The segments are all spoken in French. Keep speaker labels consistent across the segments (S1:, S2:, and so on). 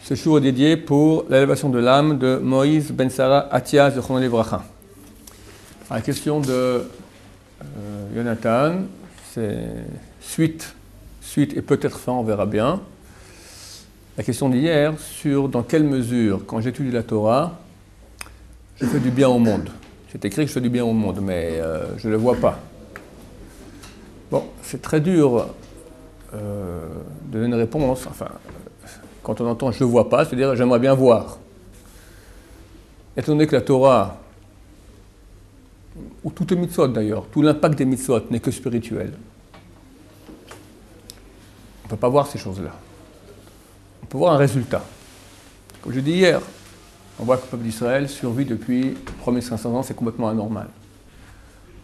S1: Ce jour est dédié pour l'élévation de l'âme de Moïse Ben Sarah Atias de Chrono Livracha. La question de Jonathan, c'est suite et peut-être fin, on verra bien. La question d'hier sur dans quelle mesure, quand j'étudie la Torah, je fais du bien au monde. C'est écrit que je fais du bien au monde, mais je ne le vois pas. Bon, c'est très dur de donner une réponse. Enfin, quand on entend « je ne vois pas », c'est-à-dire « j'aimerais bien voir ». Étant donné que la Torah, ou toutes les mitzvot d'ailleurs, tout l'impact des mitzvot n'est que spirituel, on ne peut pas voir ces choses-là. On peut voir un résultat. Comme je dis hier, on voit que le peuple d'Israël survit depuis les premiers 500 ans, c'est complètement anormal.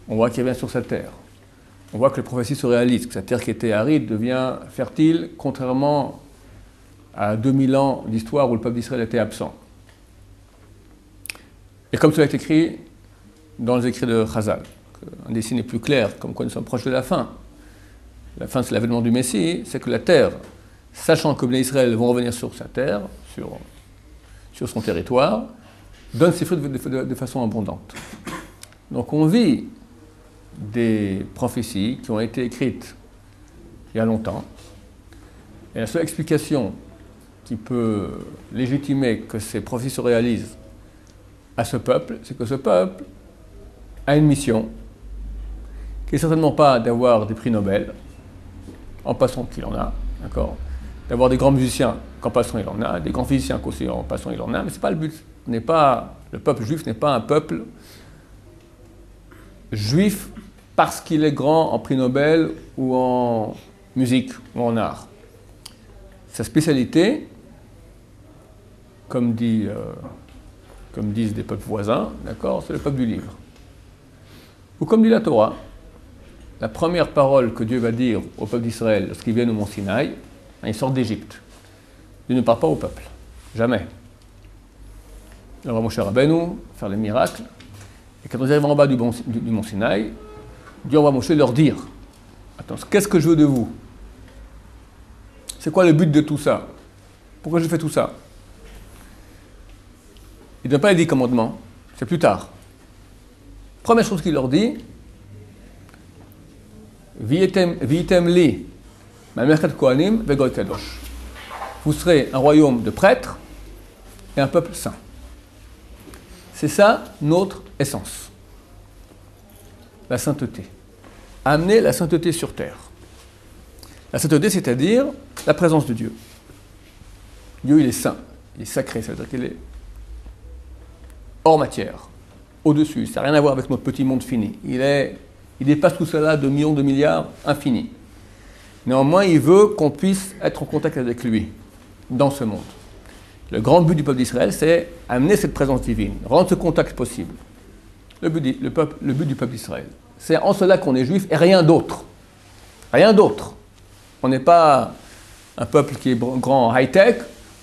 S1: On voit qu'il revient sur sa terre. On voit que les prophéties se réalisent, que sa terre qui était aride devient fertile, contrairement à 2000 ans d'histoire où le peuple d'Israël était absent. Et comme cela est écrit dans les écrits de Chazal, un des signes les plus clairs, comme quoi nous sommes proches de la fin. La fin, c'est l'avènement du Messie, c'est que la terre, sachant que les Israël vont revenir sur sa terre, sur son territoire, donne ses fruits de façon abondante. Donc on vit des prophéties qui ont été écrites il y a longtemps, et la seule explication qui peut légitimer que ces prophéties se réalisent à ce peuple, c'est que ce peuple a une mission qui n'est certainement pas d'avoir des prix Nobel, en passant qu'il en a, d'accord, d'avoir des grands musiciens qu'en passant il en a, des grands physiciens qu'aussi en passant il en a, mais ce n'est pas le but. Le peuple juif n'est pas un peuple juif parce qu'il est grand en prix Nobel ou en musique ou en art. Sa spécialité, comme disent des peuples voisins, d'accord, c'est le peuple du livre. Ou comme dit la Torah, la première parole que Dieu va dire au peuple d'Israël lorsqu'ils viennent au mont Sinaï, ils sortent d'Égypte. Dieu ne parle pas au peuple, jamais. Il va Moshe Rabbeinu faire les miracles, et quand on arrive en bas du mont Sinaï, Dieu envoie Moshe leur dire « Attends, qu'est-ce que je veux de vous? C'est quoi le but de tout ça? Pourquoi je fais tout ça ?» Il ne donne pas les 10 commandements, c'est plus tard. Première chose qu'il leur dit, Vitem li, Mamlechet Kohanim vegoy kadosh. Vous serez un royaume de prêtres et un peuple saint. C'est ça notre essence. La sainteté. Amener la sainteté sur terre. La sainteté, c'est-à-dire la présence de Dieu. Dieu, il est saint, il est sacré, ça veut dire qu'il est hors matière, au-dessus. Ça n'a rien à voir avec notre petit monde fini. Il dépasse tout cela de millions de milliards, infini. Néanmoins, il veut qu'on puisse être en contact avec lui, dans ce monde. Le grand but du peuple d'Israël, c'est amener cette présence divine, rendre ce contact possible. Le but du peuple d'Israël. C'est en cela qu'on est juif et rien d'autre. Rien d'autre. On n'est pas un peuple qui est grand high-tech,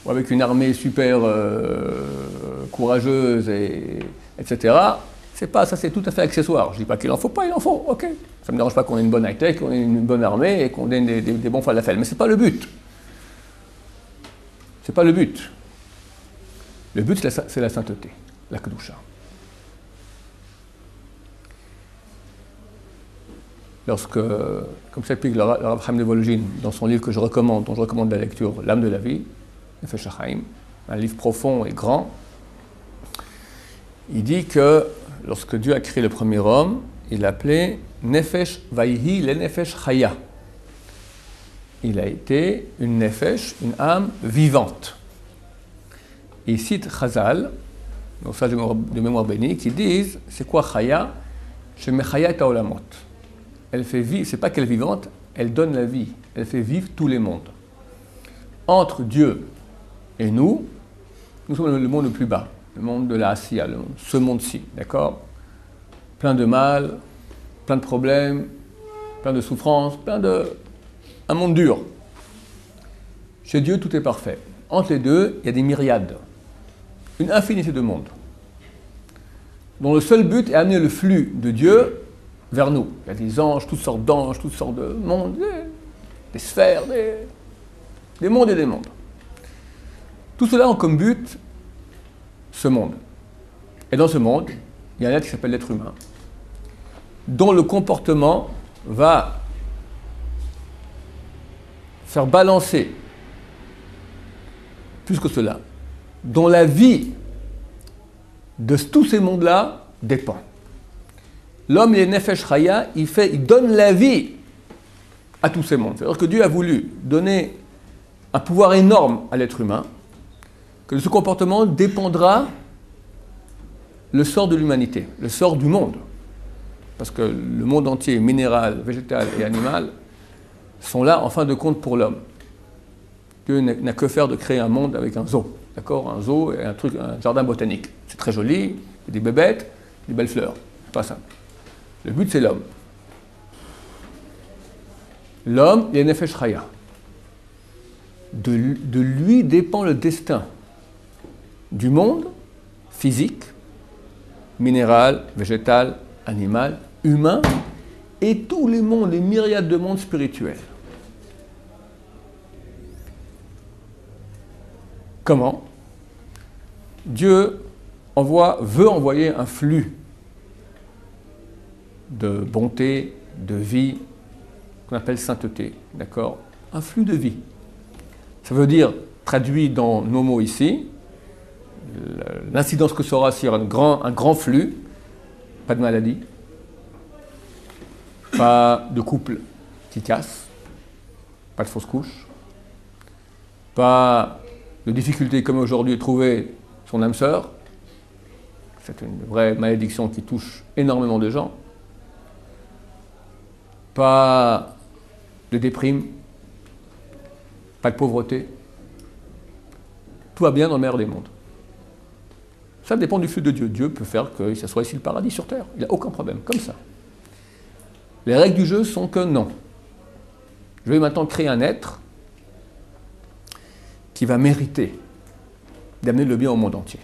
S1: ou avec une armée super courageuse, etc. C'est pas ça, c'est tout à fait accessoire. Je ne dis pas qu'il en faut pas, il en faut, ok. Ça ne me dérange pas qu'on ait une bonne high-tech, qu'on ait une bonne armée et qu'on ait des bons falafels. Mais ce n'est pas le but. Ce n'est pas le but. Le but, c'est la sainteté, la kedusha. Lorsque, comme s'explique le Rav Chaim de Volozhin dans son livre dont je recommande la lecture, L'âme de la vie, Nefesh HaChaim, un livre profond et grand, il dit que lorsque Dieu a créé le premier homme, il l'a appelé Nefesh Vayhi le Nefesh Chaya. Il a été une Nefesh, une âme vivante. Il cite Chazal, donc ça de mémoire bénie, qui disent c'est quoi Chaya? Shemechaya et Haolamot. Elle fait vivre, c'est pas qu'elle est vivante, elle donne la vie, elle fait vivre tous les mondes. Entre Dieu et nous sommes le monde le plus bas, le monde de la Asiya, ce monde-ci, d'accord? Plein de mal, plein de problèmes, plein de souffrances, un monde dur. Chez Dieu, tout est parfait. Entre les deux, il y a des myriades, une infinité de mondes, dont le seul but est d'amener le flux de Dieu vers nous. Il y a des anges, toutes sortes de mondes, des sphères, des mondes et des mondes. Tout cela a comme but ce monde. Et dans ce monde, il y a un être qui s'appelle l'être humain, dont le comportement va faire balancer, plus que cela, dont la vie de tous ces mondes-là dépend. L'homme, il est Nefesh Chaya, il donne la vie à tous ces mondes. C'est-à-dire que Dieu a voulu donner un pouvoir énorme à l'être humain, que de ce comportement dépendra le sort de l'humanité, le sort du monde. Parce que le monde entier, minéral, végétal et animal, sont là en fin de compte pour l'homme. Dieu n'a que faire de créer un monde avec un zoo. D'accord? Un zoo et un jardin botanique. C'est très joli, il y a des bébêtes, des belles fleurs. C'est pas ça. Le but, c'est l'homme. L'homme, il est Nefesh Chaya. De lui dépend le destin du monde physique, minéral, végétal, animal, humain, et tous les mondes, les myriades de mondes spirituels. Comment? Dieu veut envoyer un flux de bonté, de vie, qu'on appelle sainteté, d'accord? Un flux de vie. Ça veut dire, traduit dans nos mots ici, l'incidence que sera sur un grand flux, pas de maladie, pas de couple qui casse, pas de fausse couche, pas de difficulté comme aujourd'hui de trouver son âme sœur. C'est une vraie malédiction qui touche énormément de gens. Pas de déprime, pas de pauvreté. Tout va bien dans le meilleur des mondes. Ça dépend du flux de Dieu. Dieu peut faire que ça soit ici le paradis sur terre. Il n'a aucun problème, comme ça. Les règles du jeu sont que non. Je vais maintenant créer un être qui va mériter d'amener le bien au monde entier.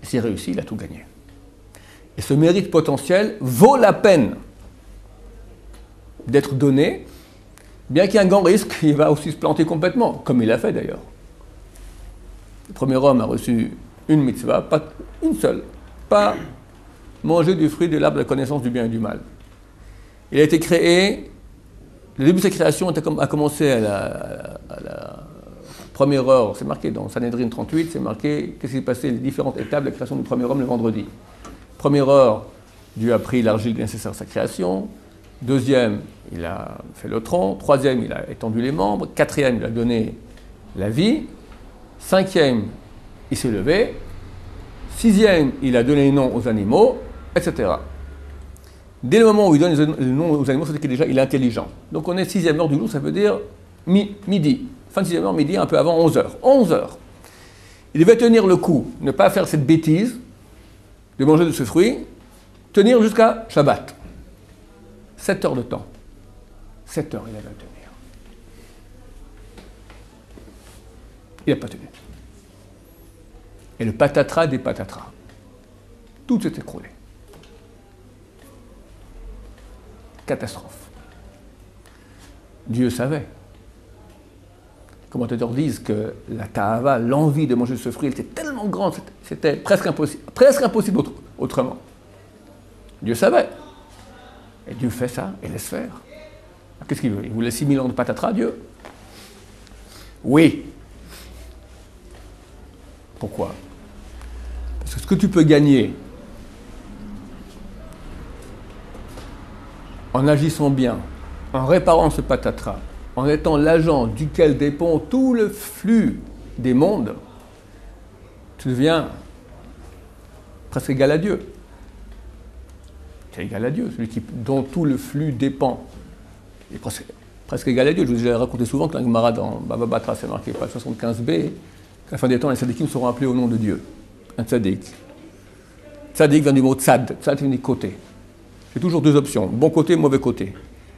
S1: Et s'il réussit, il a tout gagné. Et ce mérite potentiel vaut la peine d'être donné, bien qu'il y ait un grand risque, il va aussi se planter complètement, comme il l'a fait d'ailleurs. Le premier homme a reçu une mitzvah, pas une seule, pas manger du fruit de l'arbre de la connaissance du bien et du mal. Il a été créé, le début de sa création a commencé à la première heure, c'est marqué dans Sanhedrin 38, c'est marqué qu'est-ce qui s'est passé, les différentes étapes de la création du premier homme le vendredi. Première heure, Dieu a pris l'argile nécessaire à sa création. Deuxième, il a fait le tronc. Troisième, il a étendu les membres. Quatrième, il a donné la vie. Cinquième, il s'est levé. Sixième, il a donné les noms aux animaux, etc. Dès le moment où il donne les noms aux animaux, c'est qu'il est intelligent. Donc on est 6e heure du jour, ça veut dire midi. Fin de 6e heure, midi, un peu avant 11 heures. 11 heures. Il devait tenir le coup, ne pas faire cette bêtise de manger de ce fruit, tenir jusqu'à Shabbat. 7 heures de temps. 7 heures, il avait à tenir. Il n'a pas tenu. Et le patatras des patatras. Tout s'est écroulé. Catastrophe. Dieu savait. Les commentateurs disent que la ta'ava, l'envie de manger ce fruit, était tellement grande, c'était presque impossible autrement. Dieu savait. Et Dieu fait ça et laisse faire. Qu'est-ce qu'il veut? Il voulait 6000 ans de patatras, Dieu? Oui. Pourquoi? Parce que ce que tu peux gagner en agissant bien, en réparant ce patatras, en étant l'agent duquel dépend tout le flux des mondes, tu deviens presque égal à Dieu. Tu es égal à Dieu, celui dont tout le flux dépend. Il est presque égal à Dieu. Je vous ai raconté souvent que dans Gemara dans Baba Batra, c'est marqué page 75b, qu'à la fin des temps, les tzadikim seront appelés au nom de Dieu. Un tzadik. Tzadik vient du mot tzad. Tzad vient du côté. J'ai toujours deux options, bon côté, mauvais côté.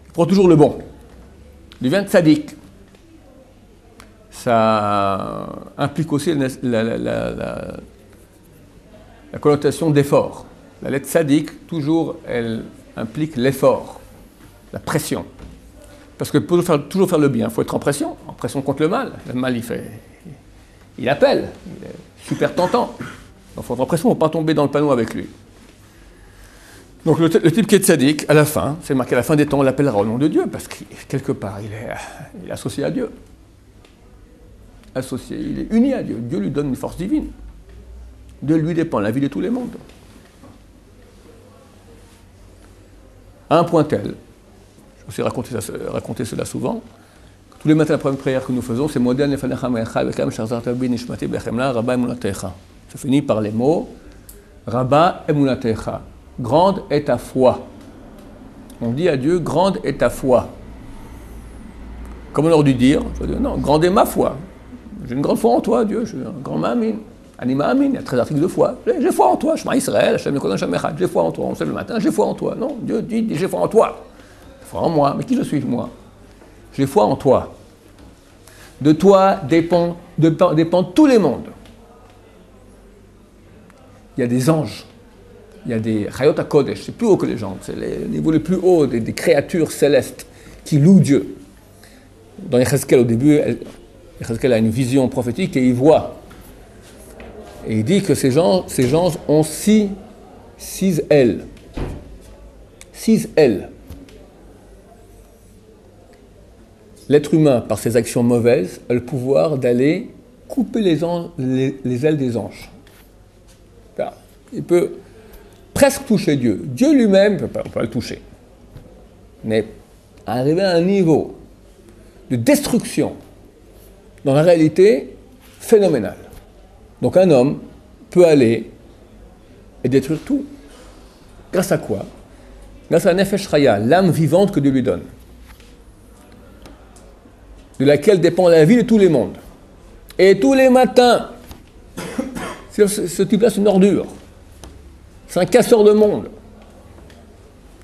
S1: Il prend toujours le bon. Il devient tzadik. Ça implique aussi la connotation d'effort. La lettre tzadik, toujours, elle implique l'effort, la pression. Parce que pour toujours faire le bien, il faut être en pression contre le mal. Le mal, il appelle, il est super tentant. Donc il faut faire pression pour ne pas tomber dans le panneau avec lui. Donc le type qui est tzaddik, à la fin, c'est marqué à la fin des temps, on l'appellera au nom de Dieu, parce que quelque part, il est associé à Dieu. Associé, il est uni à Dieu. Dieu lui donne une force divine. De lui dépend la vie de tous les mondes. À un point tel, je vais aussi raconter cela souvent, tous les matins, la première prière que nous faisons, c'est Model Nefanecha Mecha Bekam Sharzar Tabi Nishmati Bechemla Rabba Emunatecha. Ça finit par les mots Rabba Emunatecha. Grande est ta foi. On dit à Dieu, grande est ta foi. Comme on aurait dû dire, je veux dire, non, grande est ma foi. J'ai une grande foi en toi, Dieu, je suis un grand ma'amin. Anima amin, il y a 13 articles de foi. J'ai foi en toi, Shema Israël, Hashem Yekodon Hashem Echad, j'ai foi en toi. On se lève le matin, j'ai foi en toi. Non, Dieu dit, j'ai foi en toi. J'ai foi en moi. Mais qui je suis, moi? J'ai foi en toi. De toi dépendent tous les mondes. Il y a des anges. Il y a des Chayot HaKodesh, c'est plus haut que les gens, c'est les niveaux les plus hauts des créatures célestes qui louent Dieu. Dans Yechezkel, au début, Yechezkel a une vision prophétique et il voit. Et il dit que ces gens ont six ailes. 6 ailes. L'être humain, par ses actions mauvaises, a le pouvoir d'aller couper les ailes des anges. Il peut presque toucher Dieu. Dieu lui-même, on ne peut pas le toucher. Mais arriver à un niveau de destruction, dans la réalité, phénoménal. Donc un homme peut aller et détruire tout. Grâce à quoi? Grâce à la Nefesh Chaya, l'âme vivante que Dieu lui donne, de laquelle dépend la vie de tous les mondes. Et tous les matins, ce type-là, c'est une ordure. C'est un casseur de monde.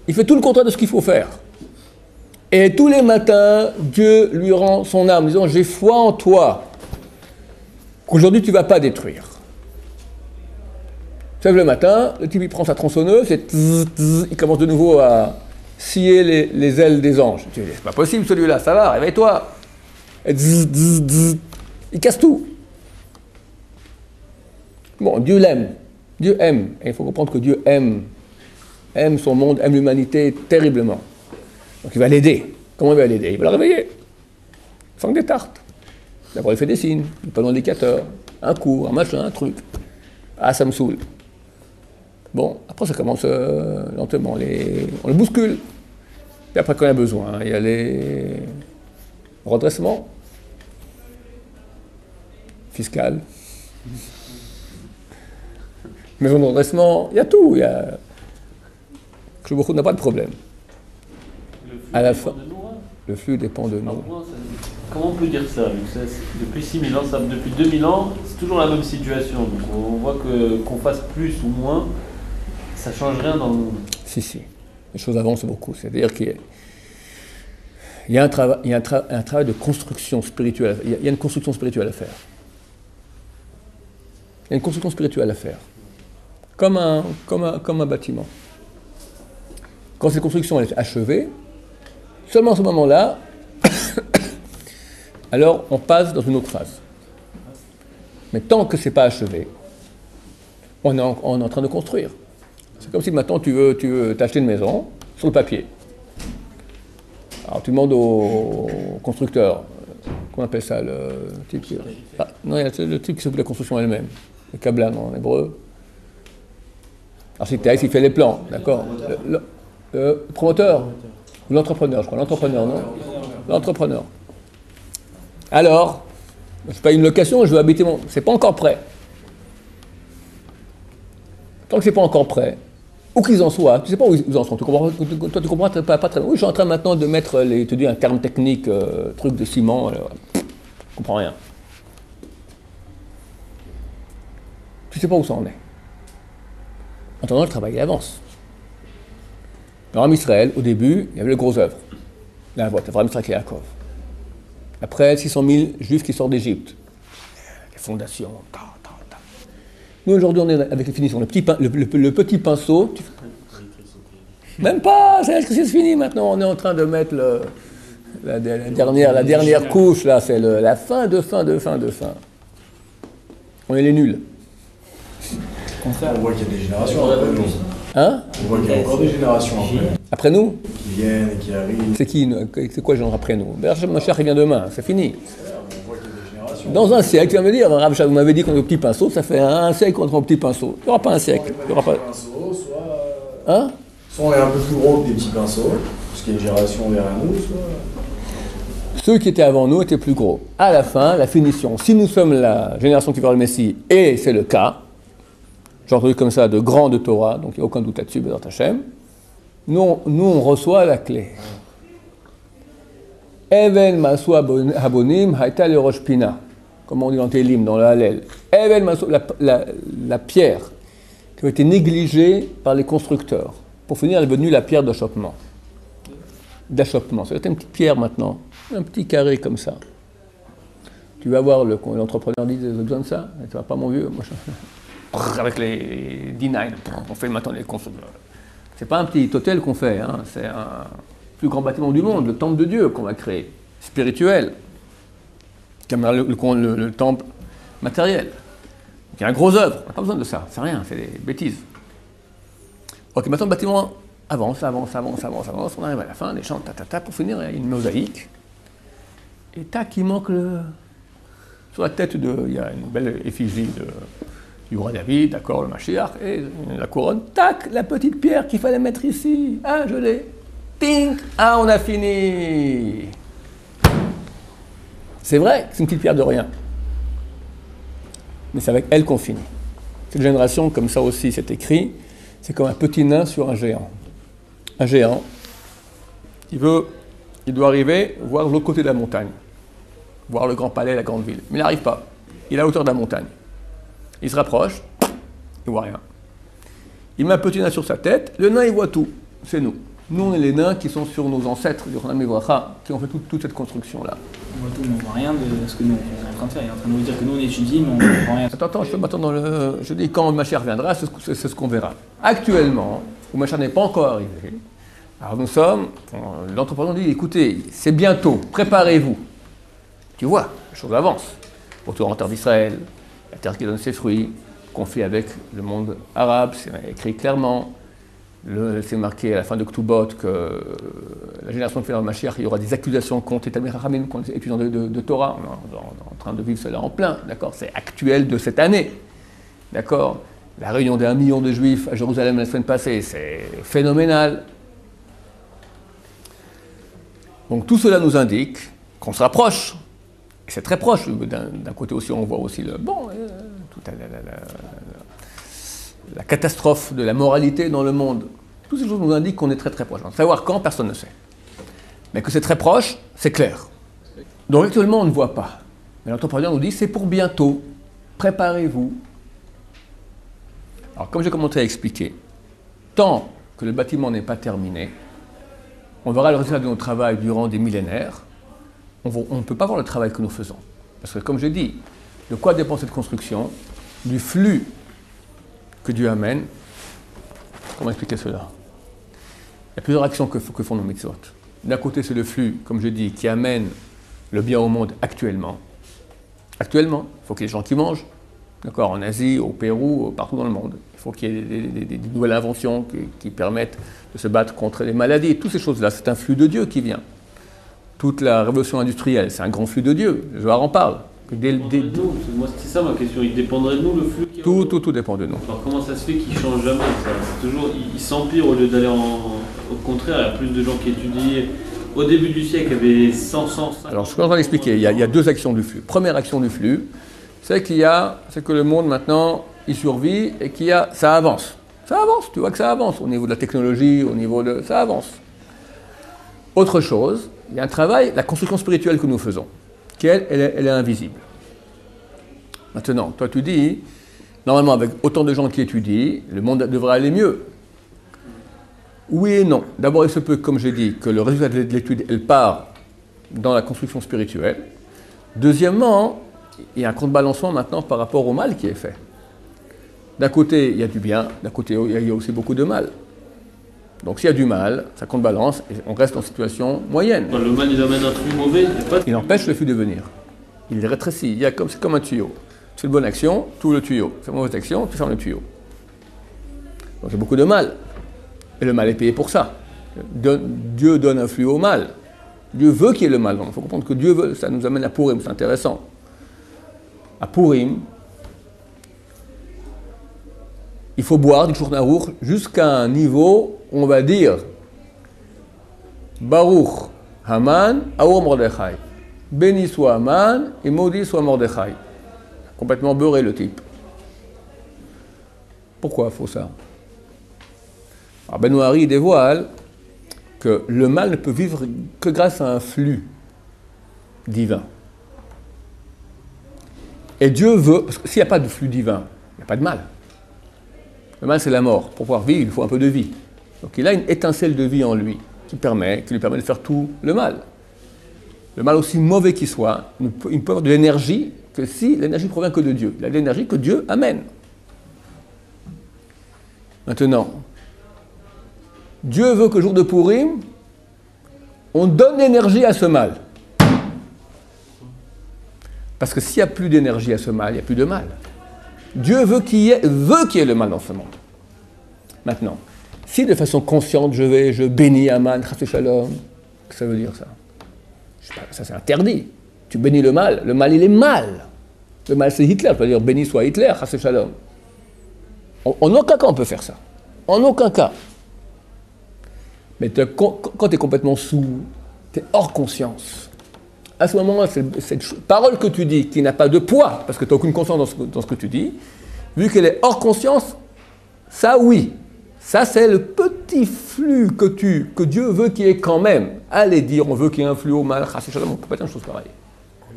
S1: Il fait tout le contraire de ce qu'il faut faire. Et tous les matins, Dieu lui rend son âme, disant, j'ai foi en toi, qu'aujourd'hui tu ne vas pas détruire. Tu lèves le matin, le type il prend sa tronçonneuse, il commence de nouveau à scier les ailes des anges. Tu dis, c'est pas possible celui-là, ça va, réveille-toi. Et il casse tout. Bon, Dieu l'aime. Dieu aime. Et il faut comprendre que Dieu aime son monde, aime l'humanité terriblement. Donc il va l'aider. Comment il va l'aider? Il va la réveiller. Il fait des tartes. D'abord il fait des signes, il prend l'indicateur, un coup, un machin, un truc. Ah, ça me saoule. Bon, après ça commence lentement, on le bouscule. Puis après quand il y a besoin, il y a les redressements fiscal. Maison de redressement, il y a tout. Beaucoup n'a pas de problème. À la fin, le flux dépend de nous.
S2: Comment on peut dire ça? Depuis 6000 ans, depuis 2000 ans, c'est toujours la même situation. Donc on voit qu'on fasse plus ou moins, ça ne change rien dans le monde.
S1: Si. Les choses avancent beaucoup. C'est-à-dire qu'il y a un travail de construction spirituelle. Il y a une construction spirituelle à faire. Il y a une construction spirituelle à faire. Comme un bâtiment. Quand cette construction est achevée, seulement à ce moment-là, alors on passe dans une autre phase. Mais tant que ce n'est pas achevé, on est en train de construire. C'est comme si maintenant tu veux t'acheter une maison sur le papier. Alors tu demandes au constructeur, comment on appelle ça, le type qui... non, il y a le type qui s'occupe de la construction elle-même, le câblan en hébreu. Architecte, il fait les plans, d'accord. Le promoteur, ou l'entrepreneur, je crois, l'entrepreneur, non? L'entrepreneur. Alors, je paye une location, je veux habiter mon... C'est pas encore prêt. Tant que c'est pas encore prêt, où qu'ils en soient, tu sais pas où ils en sont, toi tu comprends pas très bien. Oui, je suis en train maintenant de mettre, te dis un terme technique, truc de ciment, je comprends rien. Tu sais pas où ça en est. En attendant, le travail avance. Dans Israël, au début, il y avait le gros œuvre. Là, voilà, Avraham, Yitzhak et Yaakov. Après, 600 000 juifs qui sortent d'Égypte. Les fondations, Nous, aujourd'hui, on est avec les finitions. Le petit pinceau. Même pas, c'est fini maintenant. On est en train de mettre la dernière couche, là, c'est la fin de fin. On est les nuls.
S3: On voit qu'il y a des générations après nous.
S1: Hein?
S3: On voit qu'il y a encore des générations après.
S1: Après nous?
S3: Qui viennent et qui arrivent.
S1: C'est qui? C'est quoi le genre après nous? Mashiach il vient demain, c'est fini.
S3: On voit qu'il y a des générations.
S1: Dans un siècle, tu vas me dire, Rav, vous m'avez dit qu'on est au petit pinceau, ça fait un siècle qu'on est au petit pinceau. Il n'y aura pas un siècle. Il y aura pas... Hein?
S3: Soit on est un peu plus gros que des petits pinceaux, parce qu'il y a une génération derrière nous, soit...
S1: Ceux qui étaient avant nous étaient plus gros. À la fin, la finition. Si nous sommes la génération qui verra le Messie, et c'est le cas, j'ai entendu comme ça de grands de Torah, donc il n'y a aucun doute là-dessus, Bézat Hashem, nous on reçoit la clé. Even Masu Habonim Haïta le Rosh Pina, comme on dit dans Télim, dans le Hallel. Even Masu, la pierre qui a été négligée par les constructeurs. Pour finir, elle est devenue la pierre d'achoppement. D'achoppement. C'est une petite pierre maintenant, un petit carré comme ça. Tu vas voir, l'entrepreneur dit, j'ai besoin de ça. Et tu vas pas, mon vieux, moi, avec les D9, on fait maintenant les constructeurs. C'est pas un petit hôtel qu'on fait, hein, c'est un plus grand bâtiment du monde, le temple de Dieu qu'on va créer, spirituel, comme le temple matériel. Donc, il y a un gros œuvre, on n'a pas besoin de ça, c'est rien, c'est des bêtises. Ok, maintenant le bâtiment avance, on arrive à la fin, les champs, pour finir, il y a une mosaïque. Et tac, il manque sur la tête il y a une belle effigie du roi David, d'accord, le Mashiach, et la couronne, tac, la petite pierre qu'il fallait mettre ici. Ah, je l'ai. Ting! Ah, on a fini. C'est vrai, c'est une petite pierre de rien. Mais c'est avec elle qu'on finit. Cette génération, comme ça aussi, c'est écrit, c'est comme un petit nain sur un géant. Un géant, il doit arriver, voir l'autre côté de la montagne, voir le grand palais, la grande ville. Mais il n'arrive pas. Il est à la hauteur de la montagne. Il se rapproche, il ne voit rien. Il met un petit nain sur sa tête, le nain il voit tout, c'est nous. Nous on est les nains qui sont sur nos ancêtres, du Ronam Evracha, qui ont fait toute cette construction-là.
S4: On voit tout, mais on ne voit rien de ce que nous on est en train de faire. Il est en train de nous dire que nous on étudie, mais on ne voit rien.
S1: Attends, je peux m'attendre je dis quand le Mashiach viendra, c'est ce qu'on verra. Actuellement, le Mashiach n'est pas encore arrivé. Alors nous sommes, l'entrepreneur dit, écoutez, c'est bientôt, préparez-vous. Tu vois, les choses avancent. Retour en terre d'Israël, la terre qui donne ses fruits, conflit avec le monde arabe, c'est écrit clairement. C'est marqué à la fin de Ktubot que la génération qui fait le Mashiach, il y aura des accusations contre les Talmid Chachamim, contre les étudiants de Torah. On est en train de vivre cela en plein, d'accord? C'est actuel de cette année, d'accord? La réunion d'1 million de Juifs à Jérusalem la semaine passée, c'est phénoménal. Donc tout cela nous indique qu'on se rapproche. Et c'est très proche. D'un côté aussi, on voit aussi toute la catastrophe de la moralité dans le monde. Toutes ces choses nous indiquent qu'on est très très proche. Savoir quand, personne ne sait. Mais que c'est très proche, c'est clair. Donc actuellement, on ne voit pas. Mais l'entrepreneur nous dit, c'est pour bientôt. Préparez-vous. Alors comme j'ai commencé à expliquer, tant que le bâtiment n'est pas terminé, on verra le résultat de notre travail durant des millénaires. On ne peut pas voir le travail que nous faisons. Parce que comme j'ai dit, de quoi dépend cette construction? Du flux que Dieu amène. Comment expliquer cela? Il y a plusieurs actions que font nos mitzvot. D'un côté, c'est le flux, comme je dis, qui amène le bien au monde actuellement. Actuellement, il faut qu'il y ait des gens qui mangent. D'accord, en Asie, au Pérou, partout dans le monde. Il faut qu'il y ait des nouvelles inventions qui permettent de se battre contre les maladies. Toutes ces choses-là, c'est un flux de Dieu qui vient. Toute la révolution industrielle, c'est un grand flux de Dieu. Le Zohar en parle.
S2: Moi, c'est ça ma question. Il dépendrait de nous, le flux qui
S1: Tout dépend de nous.
S2: Alors comment ça se fait qu'il ne change jamais ça? C'est toujours, il s'empire au lieu d'aller au contraire. Il y a plus de gens qui étudient. Au début du siècle, il y avait 100.
S1: Alors, ce que je suis en train d'expliquer, il y a deux actions du flux. Première action du flux, c'est que le monde maintenant, il survit et ça avance. Ça avance, tu vois que ça avance au niveau de la technologie, ça avance. Autre chose, il y a un travail, la construction spirituelle que nous faisons, qui elle est invisible. Maintenant, toi tu dis, normalement avec autant de gens qui étudient, le monde devrait aller mieux. Oui et non. D'abord, il se peut, comme j'ai dit, que le résultat de l'étude, elle part dans la construction spirituelle. Deuxièmement, il y a un contrebalancement maintenant par rapport au mal qui est fait. D'un côté, il y a du bien, d'un côté, il y a aussi beaucoup de mal. Donc s'il y a du mal, ça contrebalance et on reste en situation moyenne.
S2: Le mal, il amène un truc mauvais.
S1: Il empêche le flux de venir. Il rétrécit. C'est comme un tuyau. C'est une bonne action, tu ouvres le tuyau. C'est une mauvaise action, tu fermes le tuyau. Donc il y a beaucoup de mal. Et le mal est payé pour ça. Dieu donne un flux au mal. Dieu veut qu'il y ait le mal. Il faut comprendre que Dieu veut. Ça nous amène à Purim, c'est intéressant. À Purim, il faut boire du Shulchan Aruch jusqu'à un niveau où on va dire Baruch Haman, Aour Mordechai. Béni soit Haman et maudit soit Mordechai. Complètement beurré le type. Pourquoi il faut ça? Alors Ben Noari dévoile que le mal ne peut vivre que grâce à un flux divin. Et Dieu veut, parce que s'il n'y a pas de flux divin, il n'y a pas de mal. Le mal, c'est la mort. Pour pouvoir vivre, il faut un peu de vie. Donc il a une étincelle de vie en lui qui lui permet de faire tout le mal. Le mal, aussi mauvais qu'il soit, il ne peut avoir de l'énergie que si l'énergie provient que de Dieu. Il a de l'énergie que Dieu amène. Maintenant, Dieu veut que le jour de Purim, on donne l'énergie à ce mal. Parce que s'il n'y a plus d'énergie à ce mal, il n'y a plus de mal. Dieu veut qu'il y ait le mal dans ce monde. Maintenant, si de façon consciente je bénis Aman, Chas Shalom, qu'est-ce que ça veut dire ça? Je sais pas, ça c'est interdit. Tu bénis le mal il est mal. Le mal c'est Hitler, tu vas dire béni soit Hitler, Chas Shalom. En aucun cas on peut faire ça. En aucun cas. Mais quand tu es complètement sous, tu es hors conscience. À ce moment-là, cette parole que tu dis, qui n'a pas de poids, parce que tu n'as aucune conscience dans ce que tu dis, vu qu'elle est hors conscience, ça oui. Ça, c'est le petit flux que Dieu veut qu'il y ait quand même. Allez dire, on veut qu'il y ait un flux au mal, on ne peut pas dire une chose pareille.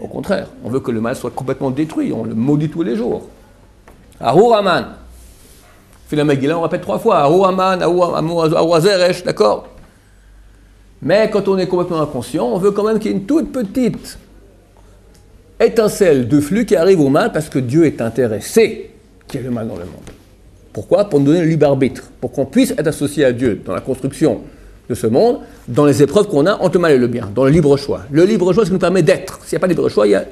S1: Au contraire, on veut que le mal soit complètement détruit, on le maudit tous les jours. Arur Aman. Phila Megillah, on répète 3 fois. Arur Aman, Arur Azeresh, d'accord? Mais quand on est complètement inconscient, on veut quand même qu'il y ait une toute petite étincelle de flux qui arrive au mal parce que Dieu est intéressé qu'il y ait le mal dans le monde. Pourquoi? Pour nous donner le libre arbitre, pour qu'on puisse être associé à Dieu dans la construction de ce monde, dans les épreuves qu'on a entre le mal et le bien, dans le libre choix. Le libre choix, c'est ce qui nous permet d'être. S'il n'y a pas de libre choix, il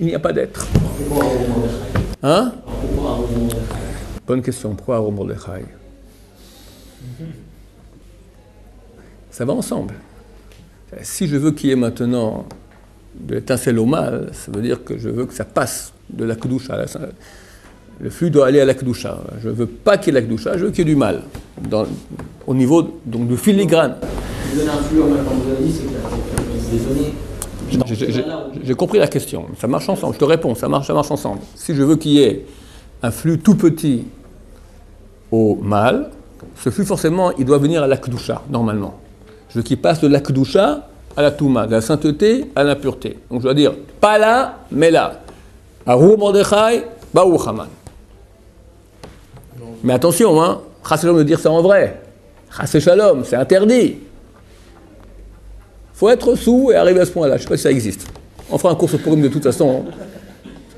S1: n'y a pas d'être. Hein? Bonne question. Pourquoi Arur Mordechai? Ça va ensemble. Si je veux qu'il y ait maintenant de l'étincelle au mal, ça veut dire que je veux que ça passe de la Kedusha. Le flux doit aller à la Kedusha. Je ne veux pas qu'il y ait la Kedusha, je veux qu'il y ait du mal. Au niveau donc, du filigrane.
S4: Vous donnez un flux au mal, quand vous avez dit, c'est que des données.
S1: J'ai compris la question. Ça marche ensemble. Je te réponds, ça marche ensemble. Si je veux qu'il y ait un flux tout petit au mal, ce flux, forcément, il doit venir à la Kedusha, normalement. Je veux qu'il passe de la Kedusha à la Touma, de la sainteté à l'impureté. Donc je dois dire, pas là, mais là. Arur Mordechai, Baruch Haman. Mais attention, hein, Chas Shalom de dire ça en vrai. Chas Shalom, c'est interdit. Il faut être sous et arriver à ce point-là. Je ne sais pas si ça existe. On fera un cours sur Purim de toute façon.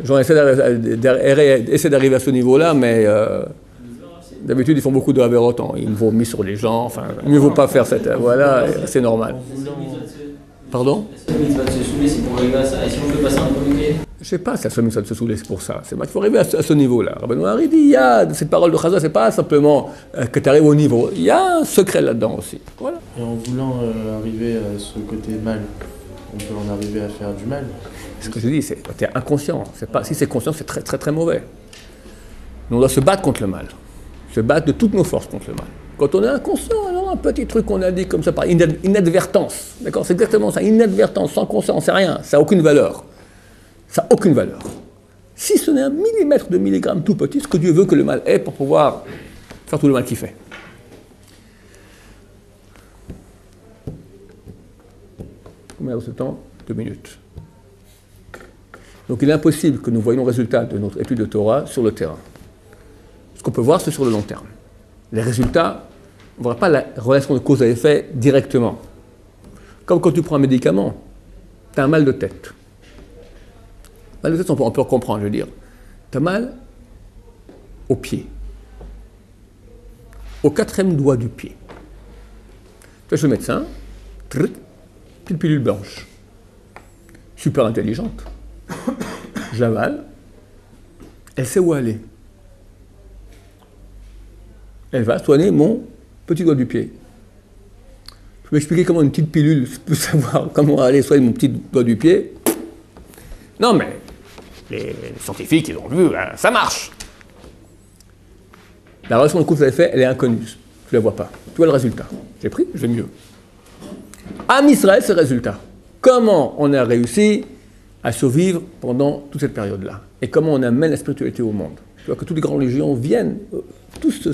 S1: J'en essaie d'arriver à ce niveau-là, mais d'habitude, ils font beaucoup de avérots. Ils vomissent sur les gens. Enfin, il ne vaut pas faire cette... Voilà, c'est normal. Pardon?
S4: La mitzvah de se saouler, c'est pour arriver à ça. Et si on peut passer un premier?
S1: Je ne sais pas si la mitzvah de se saouler, c'est pour ça. C'est qu'il faut arriver à ce niveau-là. Rabbi Noari dit, il y a cette parole de Chazal, c'est pas simplement que tu arrives au niveau. Il y a un secret là-dedans aussi. Voilà.
S5: Et en voulant arriver à ce côté mal, on peut en arriver à faire du mal.
S1: Ce que je dis, c'est que tu es inconscient. Si c'est conscient, c'est très très très mauvais. Nous, on doit se battre contre le mal. Se battre de toutes nos forces contre le mal. Quand on est inconscient, alors un petit truc qu'on a dit comme ça par inadvertance, d'accord? C'est exactement ça, inadvertance, sans conscience, c'est rien, ça n'a aucune valeur. Ça n'a aucune valeur. Si ce n'est un millimètre de milligramme tout petit, ce que Dieu veut que le mal ait pour pouvoir faire tout le mal qu'il fait. Combien de ce temps? 2 minutes. Donc il est impossible que nous voyions le résultat de notre étude de Torah sur le terrain. Ce qu'on peut voir, c'est sur le long terme. Les résultats, on ne voit pas la relation de cause à effet directement. Comme quand tu prends un médicament, tu as un mal de tête. Mal de tête, on peut comprendre, je veux dire. Tu as mal au pied. Au 4e doigt du pied. Tu vas chez le médecin, pilule blanche. Super intelligente. j'avale, elle sait où aller. Elle va soigner mon petit doigt du pied. Je vais m'expliquer comment une petite pilule peut savoir comment aller soigner mon petit doigt du pied. Non, mais les scientifiques, ils ont vu, hein, ça marche. La relation de couple que vous avez fait, elle est inconnue. Tu ne la vois pas. Tu vois le résultat. J'ai pris, je vais mieux. Am Israël, c'est le résultat. Comment on a réussi à survivre pendant toute cette période-là. Et comment on amène la spiritualité au monde. Tu vois que toutes les grandes religions viennent, tous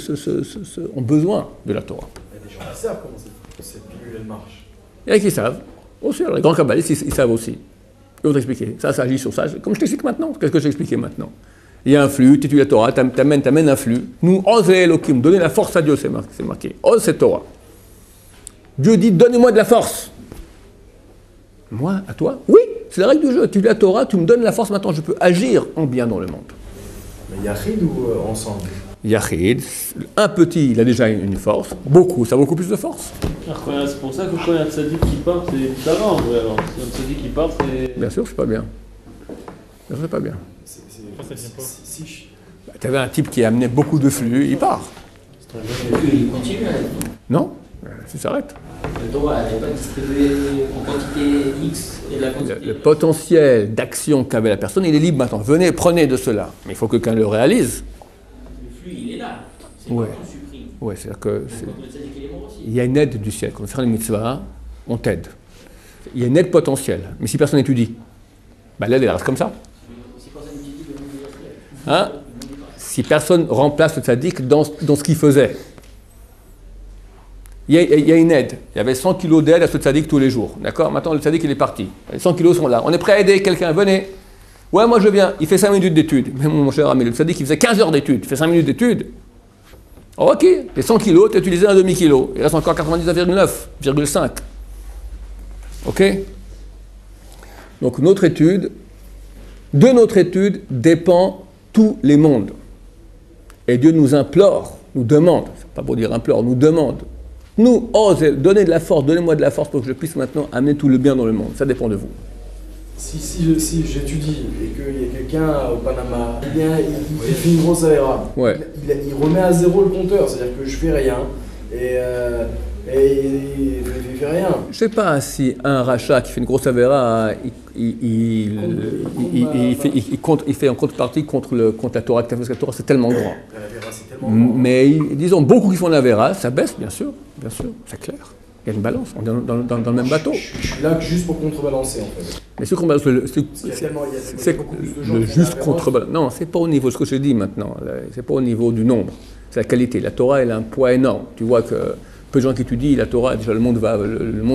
S1: ont besoin de la Torah.
S3: Il y a des gens qui savent comment cette pilule elle marche.
S1: Il y en a qui savent. Aussi, les grands kabbalistes, ils savent aussi. Ils vont t'expliquer. Ça agit sur ça. Comme je t'explique maintenant. Qu'est-ce que j'ai expliqué maintenant? Il y a un flux, tu étudies la Torah, t'amènes un flux. Nous, Oz et Elohim, donner la force à Dieu, c'est marqué. Oz, c'est Torah. Dieu dit, donnez-moi de la force. Moi, à toi? Oui, c'est la règle du jeu. Tu lis la Torah, tu me donnes la force, maintenant je peux agir en bien dans le monde.
S3: Mais Yachid ou ensemble?
S1: Yachid, un petit, il a déjà une force. Beaucoup, ça a beaucoup plus de force.
S2: C'est pour ça que quand il y a un tzaddik qui part, c'est différent en vrai. Alors, si un tzaddik qui part, c'est.
S1: Bien sûr, c'est pas bien. Bien sûr, c'est pas bien. Tu avais un type qui amenait beaucoup de flux, il part.
S6: Il continue.
S1: Non, ça s'arrête.
S6: La Torah n'est pas distribuée en quantité X et la quantité.
S1: Le potentiel d'action qu'avait la personne, il est libre maintenant. Venez, prenez de cela. Mais il faut que quelqu'un le réalise.
S6: Le flux, il est là. C'est
S1: Ouais.
S6: pas qu'on supprime.
S1: Ouais, c'est-à-dire que
S6: Donc, le tzaddik, il est mort aussi.
S1: il y a une aide du ciel. Quand on fait les mitzvahs, on t'aide. Il y a une aide potentielle. Mais si personne n'étudie, bah, l'aide, elle reste comme ça.
S6: Si personne n'utilise le monde universel.
S1: Hein? Si personne remplace le tzaddik dans ce qu'il faisait. Il y a une aide. Il y avait 100 kilos d'aide à ce tzaddik tous les jours. D'accord? Maintenant, le tzaddik, il est parti. Les 100 kilos sont là. On est prêt à aider quelqu'un. Venez. Ouais, moi je viens. Il fait 5 minutes d'études. Mais mon cher ami, le tzaddik, il faisait 15 heures d'études. Il fait 5 minutes d'études. Oh, ok. Les 100 kilos, tu as utilisé un demi-kilo. Il reste encore 99,9,5. Ok? Donc, de notre étude dépend tous les mondes. Et Dieu nous implore, nous demande, c'est pas pour dire implore, nous demande. Nous, osez, donnez de la force, donnez-moi de la force pour que je puisse maintenant amener tout le bien dans le monde. Ça dépend de vous.
S3: Si j'étudie et qu'il y a quelqu'un au Panama, eh bien, il fait une grosse avéra.
S1: Ouais.
S3: Il remet à zéro le compteur, c'est-à-dire que je fais rien et il fait rien.
S1: Je sais pas si un rachat qui fait une grosse avéra, il fait en contrepartie contre la Torah, parce que la Torah c'est tellement grand.
S3: L'avéra, c'est tellement grand.
S1: Mais disons, beaucoup qui font l'avéra, ça baisse, bien sûr, c'est clair. Il y a une balance, on est dans le même bateau.
S3: Je suis là juste pour contrebalancer en fait.
S1: Mais ce qu'on balance,
S3: c'est beaucoup plus de gens
S1: le
S3: qui font
S1: juste
S3: l'avéra.
S1: contrebalance. Non, c'est pas au niveau de ce que je dis maintenant. C'est pas au niveau du nombre. C'est la qualité. La Torah, elle a un poids énorme. Tu vois que peu de gens qui étudient la Torah, déjà le monde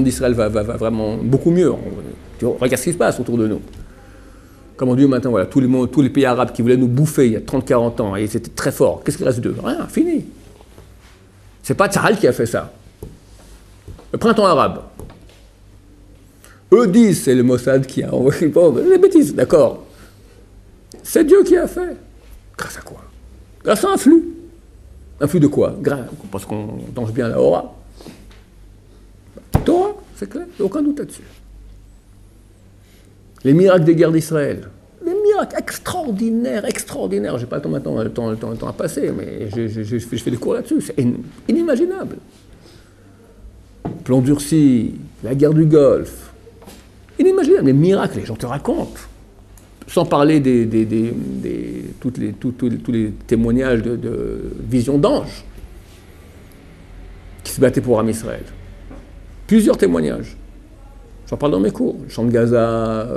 S1: d'Israël va vraiment beaucoup mieux. Regarde ce qui se passe autour de nous. Comment Dieu maintenant, voilà, tous les pays arabes qui voulaient nous bouffer il y a 30-40 ans, et c'était très fort. Qu'est-ce qu'il reste d'eux? Rien, fini. C'est pas Tzahal qui a fait ça. Le printemps arabe. Eux disent c'est le Mossad qui a envoyé. Bon, les bêtises, d'accord. C'est Dieu qui a fait. Grâce à quoi? Grâce à un flux. Un flux de quoi? Parce qu'on danse bien la Hora. Torah, c'est clair, il n'y a aucun doute là-dessus. Les miracles des guerres d'Israël. Les miracles extraordinaires. Je n'ai pas le temps maintenant, le temps à passer, mais je fais des cours là-dessus. C'est inimaginable. Plan durci, la guerre du Golfe. Inimaginable, les miracles, les gens te racontent. Sans parler tous les témoignages de visions d'anges qui se battaient pour Am Israël. Plusieurs témoignages. J'en parle dans mes cours. Le champ de Gaza,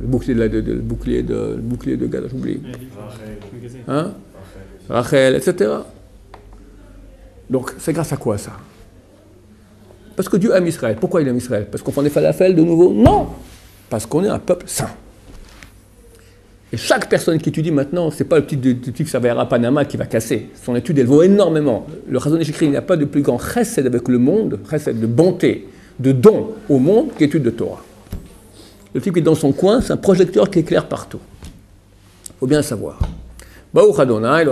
S1: le bouclier de Gaza, j'oublie. Hein? Rachel, etc. Donc, c'est grâce à quoi ça? Parce que Dieu aime Israël. Pourquoi il aime Israël? Parce qu'on fait des falafels de nouveau? Non! Parce qu'on est un peuple saint. Et chaque personne qui étudie maintenant, c'est pas le petit qui s'avère à Panama qui va casser. Son étude, elle vaut énormément. Le Chazon Ish écrit, il n'y a pas de plus grand chesed avec le monde, chesed de bonté, de don au monde, qu'étude de Torah. Le type qui est dans son coin, c'est un projecteur qui éclaire partout. Il faut bien le savoir. Baruch Adonai,